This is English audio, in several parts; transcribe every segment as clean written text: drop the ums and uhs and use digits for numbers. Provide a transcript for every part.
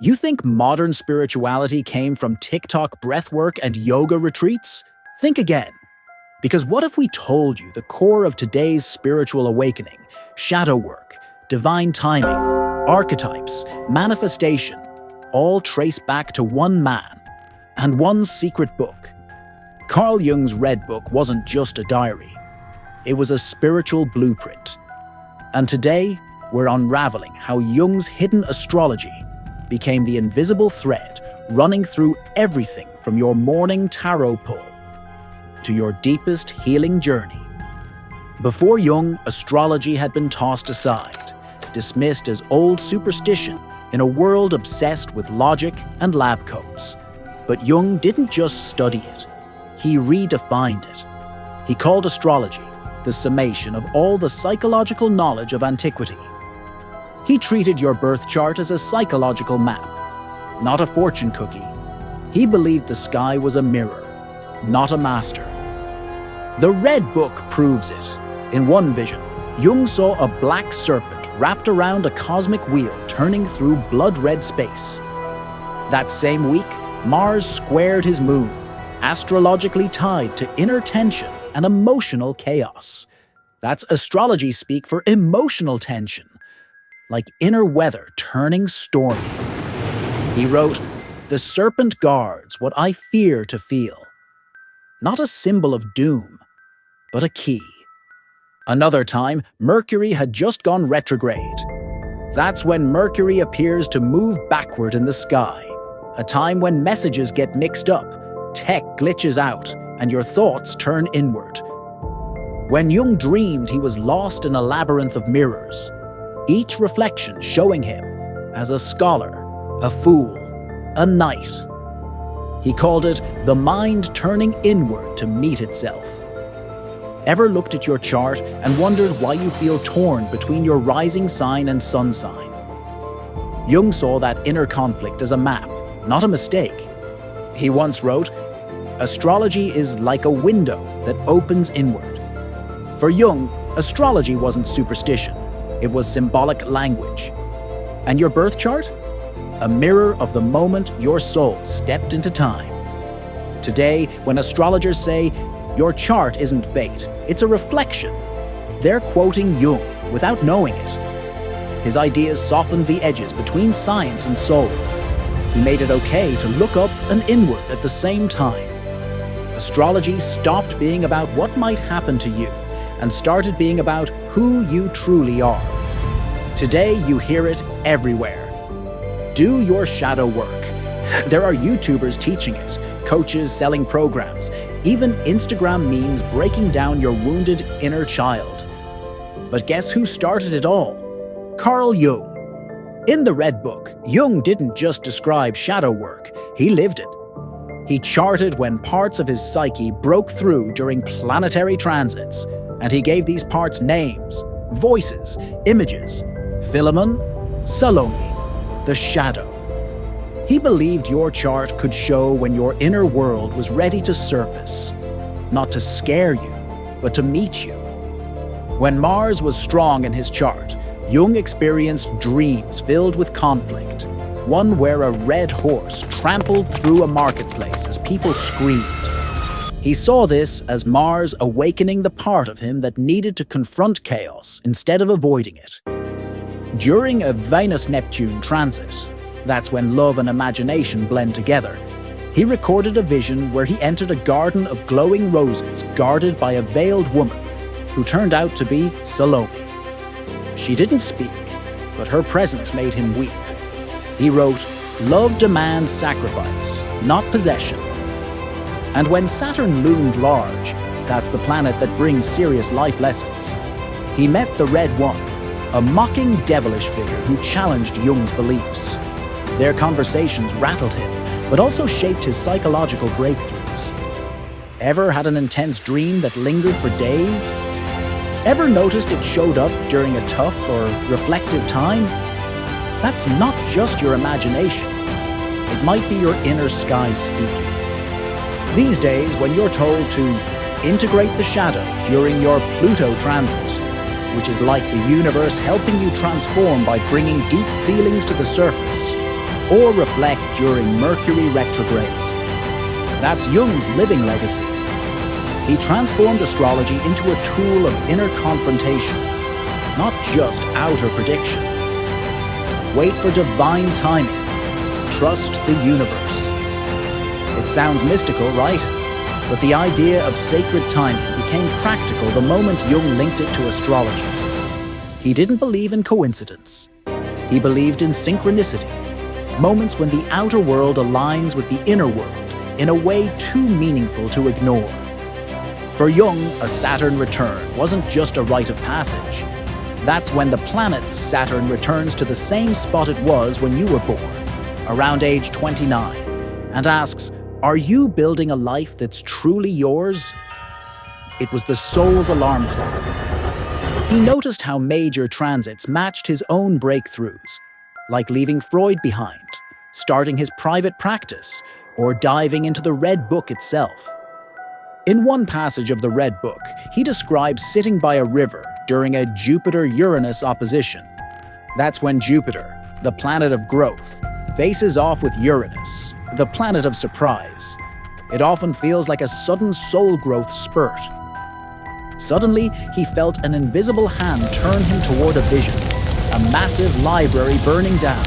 You think modern spirituality came from TikTok breathwork and yoga retreats? Think again. Because what if we told you the core of today's spiritual awakening, shadow work, divine timing, archetypes, manifestation, all trace back to one man and one secret book? Carl Jung's Red Book wasn't just a diary. It was a spiritual blueprint. And today, we're unraveling how Jung's hidden astrology became the invisible thread running through everything from your morning tarot pull to your deepest healing journey. Before Jung, astrology had been tossed aside, dismissed as old superstition in a world obsessed with logic and lab coats. But Jung didn't just study it, he redefined it. He called astrology the summation of all the psychological knowledge of antiquity. He treated your birth chart as a psychological map, not a fortune cookie. He believed the sky was a mirror, not a master. The Red Book proves it. In one vision, Jung saw a black serpent wrapped around a cosmic wheel turning through blood-red space. That same week, Mars squared his moon, astrologically tied to inner tension and emotional chaos. That's astrology speak for emotional tension, like inner weather turning stormy. He wrote, "The serpent guards what I fear to feel." Not a symbol of doom, but a key. Another time, Mercury had just gone retrograde. That's when Mercury appears to move backward in the sky, a time when messages get mixed up, tech glitches out, and your thoughts turn inward. When Jung dreamed he was lost in a labyrinth of mirrors, each reflection showing him as a scholar, a fool, a knight. He called it the mind turning inward to meet itself. Ever looked at your chart and wondered why you feel torn between your rising sign and sun sign? Jung saw that inner conflict as a map, not a mistake. He once wrote, "Astrology is like a window that opens inward." For Jung, astrology wasn't superstition, it was symbolic language. And your birth chart? A mirror of the moment your soul stepped into time. Today, when astrologers say, "Your chart isn't fate, it's a reflection," they're quoting Jung without knowing it. His ideas softened the edges between science and soul. He made it okay to look up and inward at the same time. Astrology stopped being about what might happen to you and started being about who you truly are. Today, you hear it everywhere. Do your shadow work. There are YouTubers teaching it, coaches selling programs, even Instagram memes breaking down your wounded inner child. But guess who started it all? Carl Jung. In the Red Book, Jung didn't just describe shadow work, he lived it. He charted when parts of his psyche broke through during planetary transits, and he gave these parts names, voices, images. Philemon, Salome, the shadow. He believed your chart could show when your inner world was ready to surface, not to scare you, but to meet you. When Mars was strong in his chart, Jung experienced dreams filled with conflict, one where a red horse trampled through a marketplace as people screamed. He saw this as Mars awakening the part of him that needed to confront chaos instead of avoiding it. During a Venus-Neptune transit, that's when love and imagination blend together, he recorded a vision where he entered a garden of glowing roses guarded by a veiled woman who turned out to be Salome. She didn't speak, but her presence made him weep. He wrote, "Love demands sacrifice, not possession." And when Saturn loomed large, that's the planet that brings serious life lessons, he met the Red One, a mocking, devilish figure who challenged Jung's beliefs. Their conversations rattled him, but also shaped his psychological breakthroughs. Ever had an intense dream that lingered for days? Ever noticed it showed up during a tough or reflective time? That's not just your imagination. It might be your inner sky speaking. These days, when you're told to integrate the shadow during your Pluto transit, which is like the universe helping you transform by bringing deep feelings to the surface, or reflect during Mercury retrograde. That's Jung's living legacy. He transformed astrology into a tool of inner confrontation, not just outer prediction. Wait for divine timing. Trust the universe. It sounds mystical, right? But the idea of sacred timing became practical the moment Jung linked it to astrology. He didn't believe in coincidence. He believed in synchronicity, moments when the outer world aligns with the inner world in a way too meaningful to ignore. For Jung, a Saturn return wasn't just a rite of passage. That's when the planet Saturn returns to the same spot it was when you were born, around age 29, and asks, "Are you building a life that's truly yours?" It was the soul's alarm clock. He noticed how major transits matched his own breakthroughs, like leaving Freud behind, starting his private practice, or diving into the Red Book itself. In one passage of the Red Book, he describes sitting by a river during a Jupiter-Uranus opposition. That's when Jupiter, the planet of growth, faces off with Uranus, the planet of surprise. It often feels like a sudden soul growth spurt. Suddenly, he felt an invisible hand turn him toward a vision, a massive library burning down.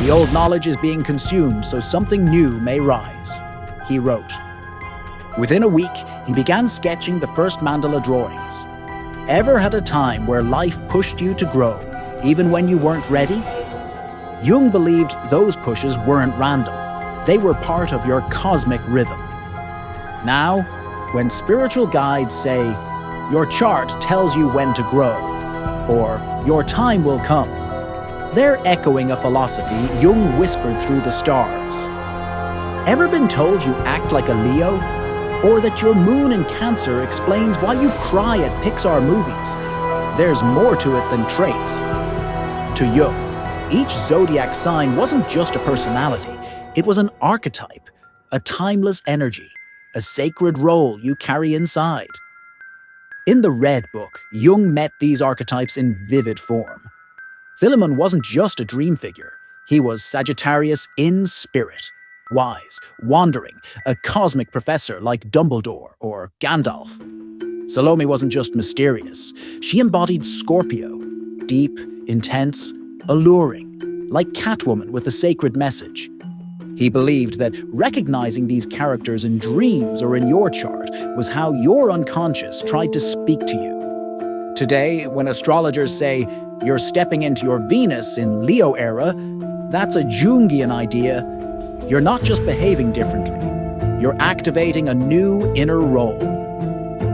The old knowledge is being consumed so something new may rise, he wrote. Within a week, he began sketching the first mandala drawings. Ever had a time where life pushed you to grow, even when you weren't ready? Jung believed those pushes weren't random. They were part of your cosmic rhythm. Now, when spiritual guides say, "Your chart tells you when to grow," or "Your time will come," they're echoing a philosophy Jung whispered through the stars. Ever been told you act like a Leo? Or that your moon in Cancer explains why you cry at Pixar movies? There's more to it than traits. To Jung, each zodiac sign wasn't just a personality, it was an archetype, a timeless energy, a sacred role you carry inside. In the Red Book, Jung met these archetypes in vivid form. Philemon wasn't just a dream figure, he was Sagittarius in spirit. Wise, wandering, a cosmic professor like Dumbledore or Gandalf. Salome wasn't just mysterious, she embodied Scorpio, deep, intense, alluring, like Catwoman with a sacred message. He believed that recognizing these characters in dreams or in your chart was how your unconscious tried to speak to you. Today, when astrologers say you're stepping into your Venus in Leo era, that's a Jungian idea. You're not just behaving differently, you're activating a new inner role.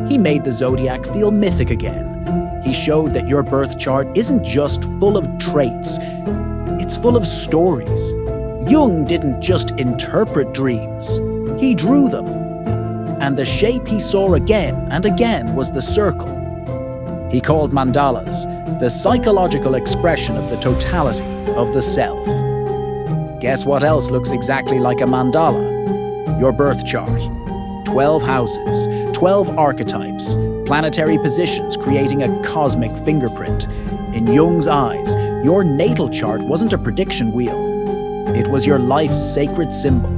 He made the zodiac feel mythic again. He showed that your birth chart isn't just full of traits, it's full of stories. Jung didn't just interpret dreams, he drew them. And the shape he saw again and again was the circle. He called mandalas the psychological expression of the totality of the self. Guess what else looks exactly like a mandala? Your birth chart. 12 houses, 12 archetypes, planetary positions creating a cosmic fingerprint. In Jung's eyes, your natal chart wasn't a prediction wheel. It was your life's sacred symbol.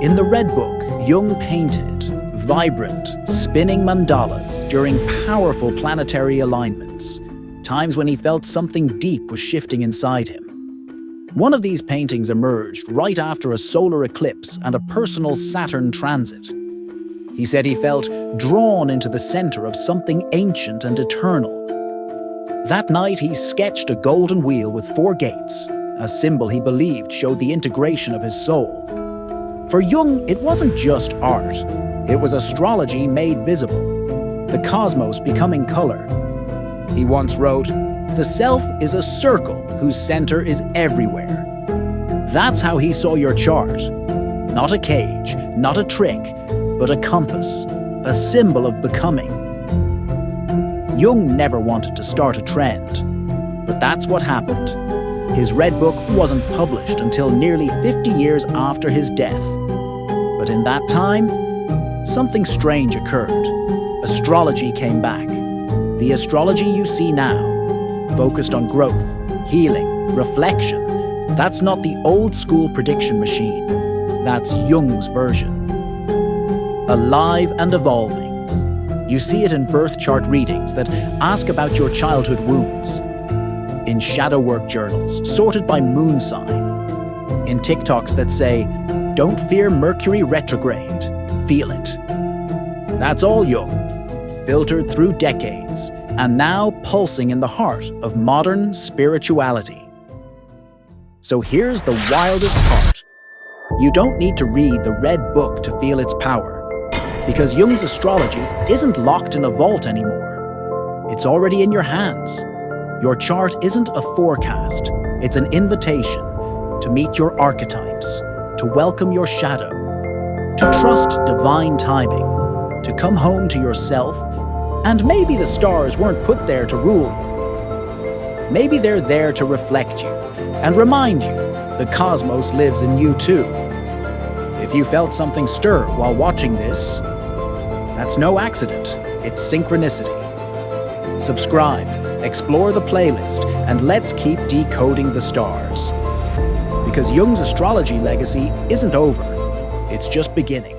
In the Red Book, Jung painted vibrant, spinning mandalas during powerful planetary alignments, times when he felt something deep was shifting inside him. One of these paintings emerged right after a solar eclipse and a personal Saturn transit. He said he felt drawn into the center of something ancient and eternal. That night, he sketched a golden wheel with 4 gates, a symbol he believed showed the integration of his soul. For Jung, it wasn't just art. It was astrology made visible, the cosmos becoming color. He once wrote, "The self is a circle whose center is everywhere." That's how he saw your chart. Not a cage, not a trick, but a compass, a symbol of becoming. Jung never wanted to start a trend, but that's what happened. His Red Book wasn't published until nearly 50 years after his death. But in that time, something strange occurred. Astrology came back. The astrology you see now, focused on growth, healing, reflection. That's not the old-school prediction machine. That's Jung's version. Alive and evolving. You see it in birth chart readings that ask about your childhood wounds, in shadow work journals sorted by moon sign, in TikToks that say, "Don't fear Mercury retrograde, feel it." That's all Jung, filtered through decades, and now pulsing in the heart of modern spirituality. So here's the wildest part. You don't need to read the red book to feel its power, because Jung's astrology isn't locked in a vault anymore. It's already in your hands. Your chart isn't a forecast, it's an invitation to meet your archetypes, to welcome your shadow, to trust divine timing, to come home to yourself, and maybe the stars weren't put there to rule you. Maybe they're there to reflect you and remind you the cosmos lives in you too. If you felt something stir while watching this, that's no accident, it's synchronicity. Subscribe, explore the playlist, and let's keep decoding the stars. Because Jung's astrology legacy isn't over, it's just beginning.